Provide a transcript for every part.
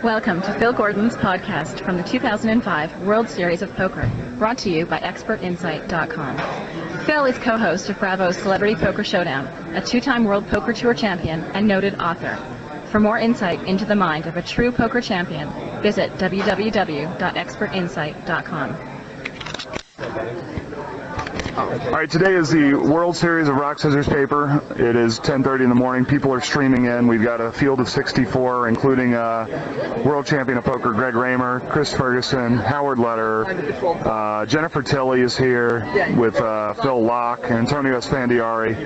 Welcome to Phil Gordon's podcast from the 2005 World Series of Poker, brought to you by ExpertInsight.com. Phil is co-host of Bravo's Celebrity Poker Showdown, a two-time World Poker Tour champion and noted author. For more insight into the mind of a true poker champion, visit www.expertinsight.com. All right, today is the World Series of Rock, Scissors, Paper. It is 10:30 in the morning. People are streaming in. We've got a field of 64, including world champion of poker Greg Raymer, Chris Ferguson, Howard Lederer, Jennifer Tilley is here with Phil Locke and Antonio Esfandiari.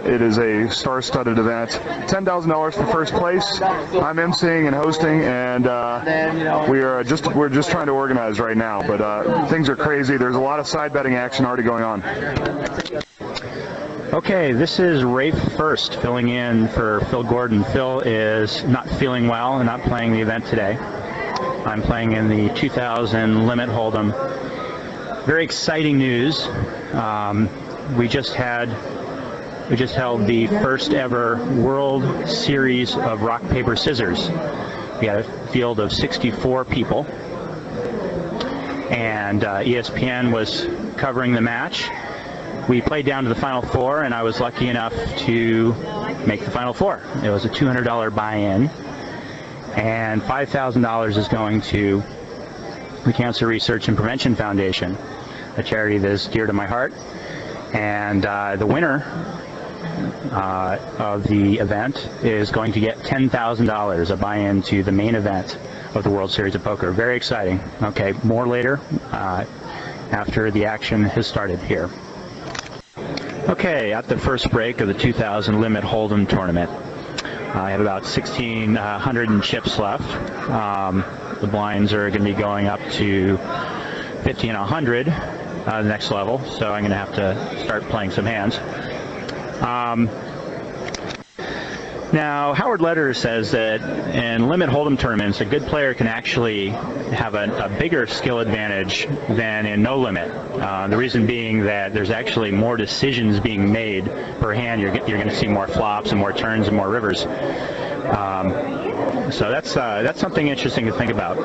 It is a star-studded event. $10,000 for first place. I'm emceeing and hosting, and we're just trying to organize right now. But things are crazy. There's a lot of side betting action already going on. Okay, this is Rafe First filling in for Phil Gordon. Phil is not feeling well and not playing the event today. I'm playing in the 2000 Limit Hold'em. Very exciting news. We just held the first ever World Series of Rock, Paper, Scissors. We had a field of 64 people, and ESPN was covering the match. We played down to the Final Four, and I was lucky enough to make the Final Four. It was a $200 buy-in, and $5,000 is going to the Cancer Research and Prevention Foundation, a charity that is dear to my heart. And the winner of the event is going to get $10,000, a buy-in to the main event of the World Series of Poker. Very exciting. Okay, more later after the action has started here. Okay, at the first break of the 2000 Limit Hold'em tournament. I have about 1,600 in chips left. The blinds are going to be going up to 50 and 100, the next level, so I'm going to have to start playing some hands. Now, Howard Lederer says that in Limit Hold'em tournaments, a good player can actually have a bigger skill advantage than in no limit. The reason being that there's actually more decisions being made per hand. You're going to see more flops and more turns and more rivers. So that's something interesting to think about.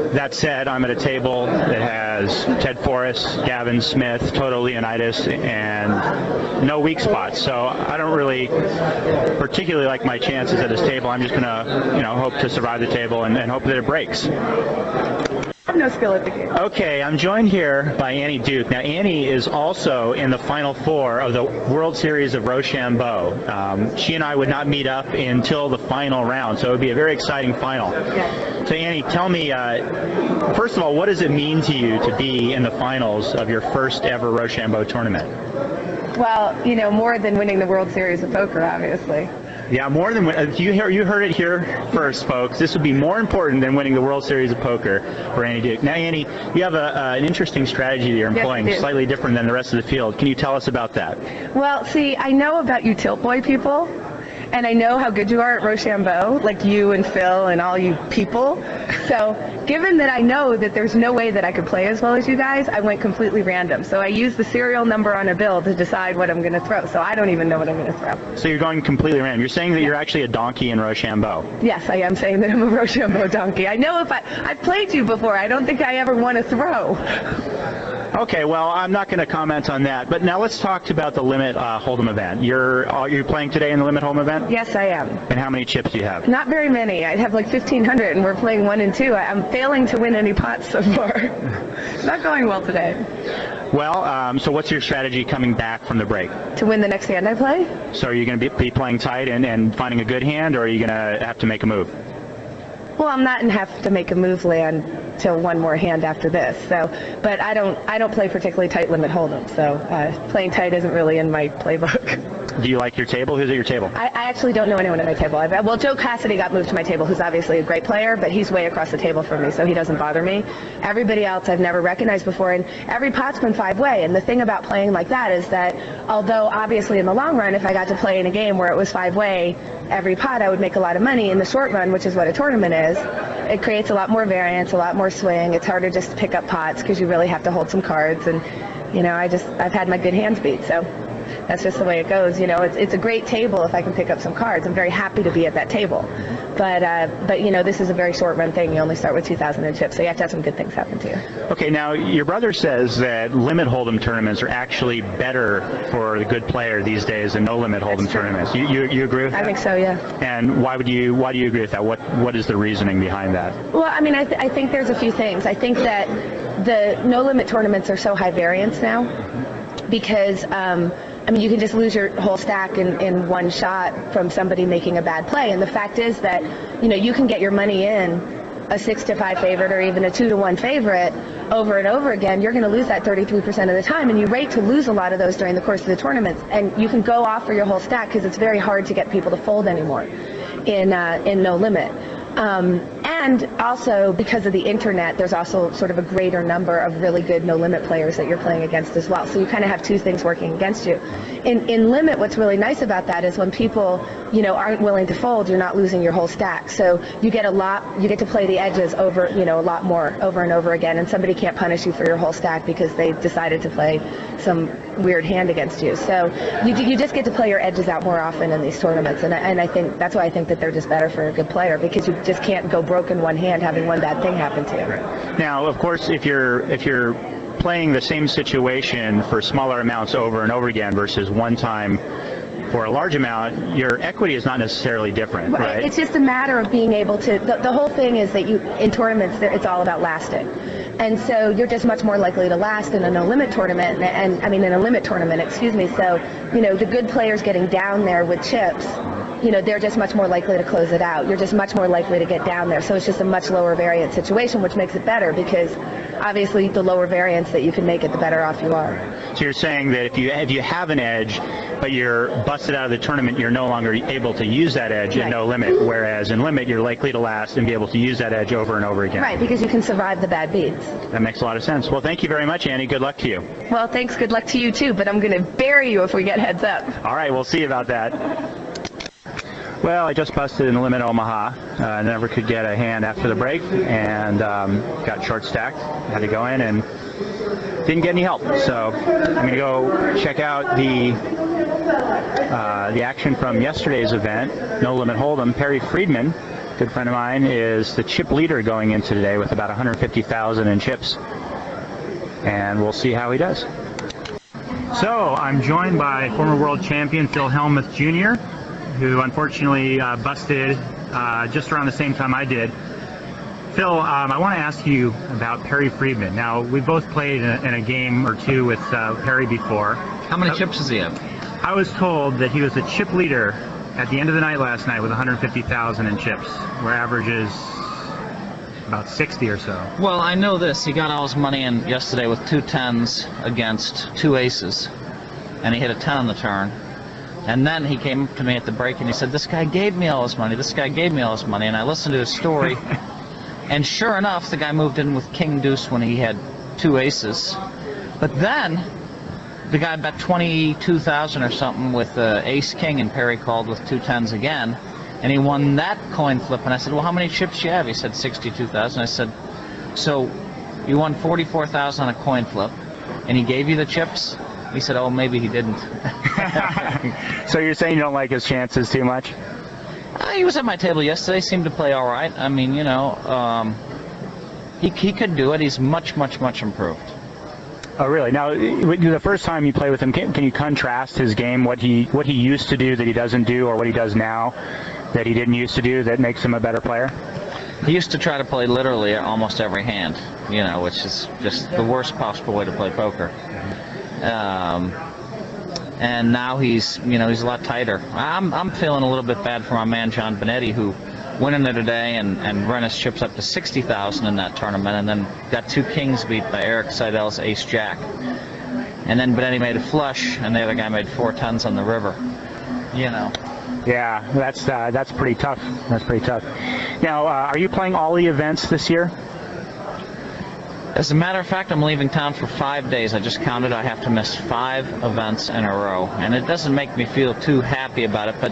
That said, I'm at a table that has Ted Forrest, Gavin Smith, Toto Leonidas, and no weak spots. So I don't really particularly like my chances at this table. I'm just going to, hope to survive the table and hope that it breaks. No skill at the game. Okay, I'm joined here by Annie Duke. Now, Annie is also in the Final Four of the World Series of Rochambeau. She and I would not meet up until the final round, so it would be a very exciting final. Yeah. So, Annie, tell me, first of all, what does it mean to you to be in the finals of your first ever Rochambeau tournament? Well, more than winning the World Series of Poker, obviously. Yeah, more than you heard it here first, folks. This would be more important than winning the World Series of Poker for Annie Duke. Now, Annie, you have an interesting strategy that you're employing, slightly different than the rest of the field. Can you tell us about that? Well, see, I know about you tilt boy people, and I know how good you are at Rochambeau, like you and Phil and all you people. So given that I know that there's no way that I could play as well as you guys, I went completely random. So I used the serial number on a bill to decide what I'm going to throw. So I don't even know what I'm going to throw. So you're going completely random. You're saying that you're actually a donkey in Rochambeau. Yes, I am saying that I'm a Rochambeau donkey. I know I've played you before. I don't think I ever won a throw. Okay, well, I'm not going to comment on that. But now let's talk about the Limit Hold'em event. You're playing today in the Limit Hold'em event? Yes, I am. And how many chips do you have? Not very many. I have like 1,500, and we're playing 1 and 2. I'm failing to win any pots so far. It's not going well today. Well, so what's your strategy coming back from the break? To win the next hand I play? So are you going to be playing tight and finding a good hand, or are you going to have to make a move? Well, I'm not in have to make a move land till one more hand after this. So, but I don't play particularly tight Limit Hold'em. So playing tight isn't really in my playbook. Do you like your table? Who's at your table? I actually don't know anyone at my table. Well, Joe Cassidy got moved to my table, who's obviously a great player, but he's way across the table from me, so he doesn't bother me. Everybody else I've never recognized before, and every pot's been 5-way. And the thing about playing like that is that, although obviously in the long run, if I got to play in a game where it was 5-way every pot, I would make a lot of money. In the short run, which is what a tournament is, it creates a lot more variance, a lot more swing. It's harder just to pick up pots because you really have to hold some cards. And I've had my good hands beat. So That's just the way it goes. You know, it's a great table if I can pick up some cards. I'm very happy to be at that table. But you know, this is a very short run thing. You only start with 2,000 in chips, so you have to have some good things happen to you. Okay, now your brother says that limit hold'em tournaments are actually better for the good player these days than no limit hold'em tournaments. You agree with that? I think so, yeah. And why do you agree with that? What is the reasoning behind that? Well, I mean, I think there's a few things. I think that the no limit tournaments are so high variance now because I mean, you can just lose your whole stack in one shot from somebody making a bad play. And the fact is that, you know, you can get your money in a 6-5 favorite or even a 2-1 favorite over and over again. You're going to lose that 33% of the time, and you rate to lose a lot of those during the course of the tournaments. And you can go off for your whole stack because it's very hard to get people to fold anymore in no limit. And also because of the internet, there's also sort of a greater number of really good no limit players that you're playing against as well. So you kind of have two things working against you. In limit, what's really nice about that is when people, you know, aren't willing to fold, you're not losing your whole stack. So you get to play the edges over, you know, a lot more over and over again, and somebody can't punish you for your whole stack because they decided to play some weird hand against you. So you just get to play your edges out more often in these tournaments, and I think that's why I think that they're just better for a good player, because you just can't go broke in one hand having one bad thing happen to you. Now, of course, if you're playing the same situation for smaller amounts over and over again versus one time for a large amount, your equity is not necessarily different, right? It's just a matter of being able to, the whole thing is that in tournaments, it's all about lasting. And so you're just much more likely to last in a no-limit tournament, in a limit tournament, excuse me. So, you know, the good players getting down there with chips, you know, they're just much more likely to close it out. You're just much more likely to get down there. So it's just a much lower variance situation, which makes it better because obviously the lower variance that you can make it, the better off you are. So you're saying that if you have an edge, but you're busted out of the tournament, you're no longer able to use that edge in no limit, whereas in limit you're likely to last and be able to use that edge over and over again. Right, because you can survive the bad beats. That makes a lot of sense. Well, thank you very much, Annie. Good luck to you. Well, thanks. Good luck to you, too, but I'm going to bury you if we get heads up. All right, we'll see about that. Well, I just busted in Limit Omaha. Never could get a hand after the break, and got short stacked. Had to go in and didn't get any help. So I'm going to go check out the action from yesterday's event, No Limit Hold'em. Perry Friedman, good friend of mine, is the chip leader going into today with about 150,000 in chips, and we'll see how he does. So I'm joined by former world champion Phil Hellmuth Jr., who unfortunately busted just around the same time I did. Phil, I want to ask you about Perry Friedman. Now, we both played in a game or two with Perry before. How many chips does he have? I was told that he was the chip leader at the end of the night last night with 150,000 in chips, where average is about 60 or so. Well, I know this. He got all his money in yesterday with 2 10s against 2 aces, and he hit a 10 on the turn. And then he came up to me at the break and he said, this guy gave me all his money, this guy gave me all his money. And I listened to his story, and sure enough, the guy moved in with king deuce when he had 2 aces. But then the guy bet 22,000 or something with ace king, and Perry called with 2 10s again, and he won that coin flip. And I said, well, how many chips do you have? He said 62,000. I said, so you won 44,000 on a coin flip, and he gave you the chips? He said, oh, maybe he didn't. So you're saying you don't like his chances too much? He was at my table yesterday, seemed to play all right. I mean, you know, he could do it. He's much, much, much improved. Oh, really? Now, the first time you play with him, can you contrast his game, what he used to do that he doesn't do, or what he does now that he didn't used to do that makes him a better player? He used to try to play literally almost every hand, you know, which is just the worst possible way to play poker. And now he's a lot tighter. I'm feeling a little bit bad for my man John Benetti, who went in there today and ran his chips up to 60,000 in that tournament, and then got 2 kings beat by Eric Seidel's ace jack. And then Benetti made a flush, and the other guy made 4 10s on the river. You know. Yeah, that's pretty tough. That's pretty tough. Now, are you playing all the events this year? As a matter of fact, I'm leaving town for 5 days. I just counted. I have to miss 5 events in a row, and it doesn't make me feel too happy about it, but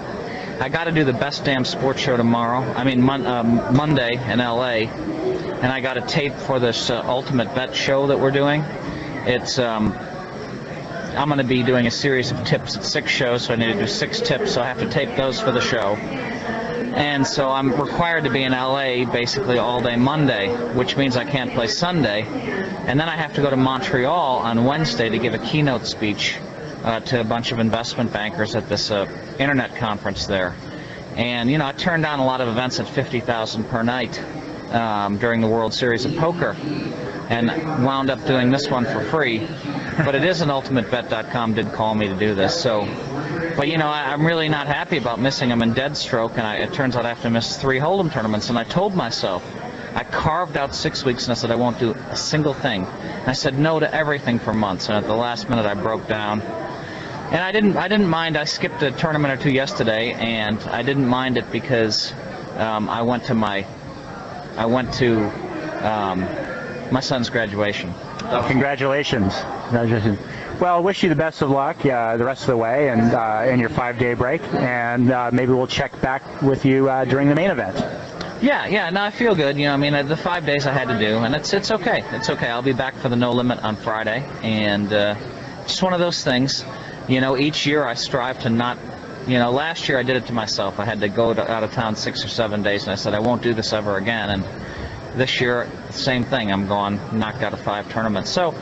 I got to do the Best Damn Sports Show tomorrow. I mean, Monday in L.A., and I got a tape for this Ultimate Bet show that we're doing. It's I'm going to be doing a series of tips at 6 shows, so I need to do 6 tips, so I have to tape those for the show. And so I'm required to be in LA basically all day Monday, which means I can't play Sunday. And then I have to go to Montreal on Wednesday to give a keynote speech to a bunch of investment bankers at this internet conference there. And, you know, I turned down a lot of events at $50,000 per night during the World Series of Poker, and wound up doing this one for free. But it is an UltimateBet.com did call me to do this. So, but you know, I'm really not happy about missing. I'm in dead stroke, and it turns out I have to miss 3 Hold'em tournaments. And I told myself, I carved out 6 weeks, and I said I won't do a single thing. And I said no to everything for months. And at the last minute, I broke down. And I didn't mind. I skipped a tournament or 2 yesterday, and I didn't mind it because I went to my son's graduation. Congratulations. Well, wish you the best of luck the rest of the way, and in your 5-day break, and maybe we'll check back with you during the main event. Yeah, no, I feel good. You know, I mean, the 5 days I had to do, and it's okay. It's okay. I'll be back for the No Limit on Friday, and just one of those things. You know, each year I strive to not, you know, last year I did it to myself. I had to go out of town 6 or 7 days, and I said I won't do this ever again. And this year, same thing. I'm gone, knocked out of 5 tournaments. So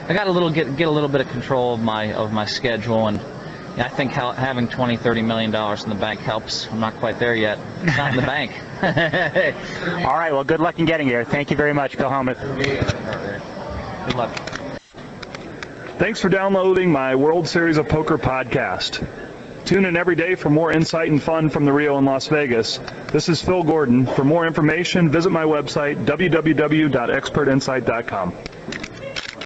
I got get a little bit of control of my schedule, and I think having $20-30 million in the bank helps. I'm not quite there yet. It's not in the bank. All right. Well, good luck in getting there. Thank you very much, Phil Hellmuth. Good luck. Thanks for downloading my World Series of Poker podcast. Tune in every day for more insight and fun from the Rio in Las Vegas. This is Phil Gordon. For more information, visit my website, www.expertinsight.com.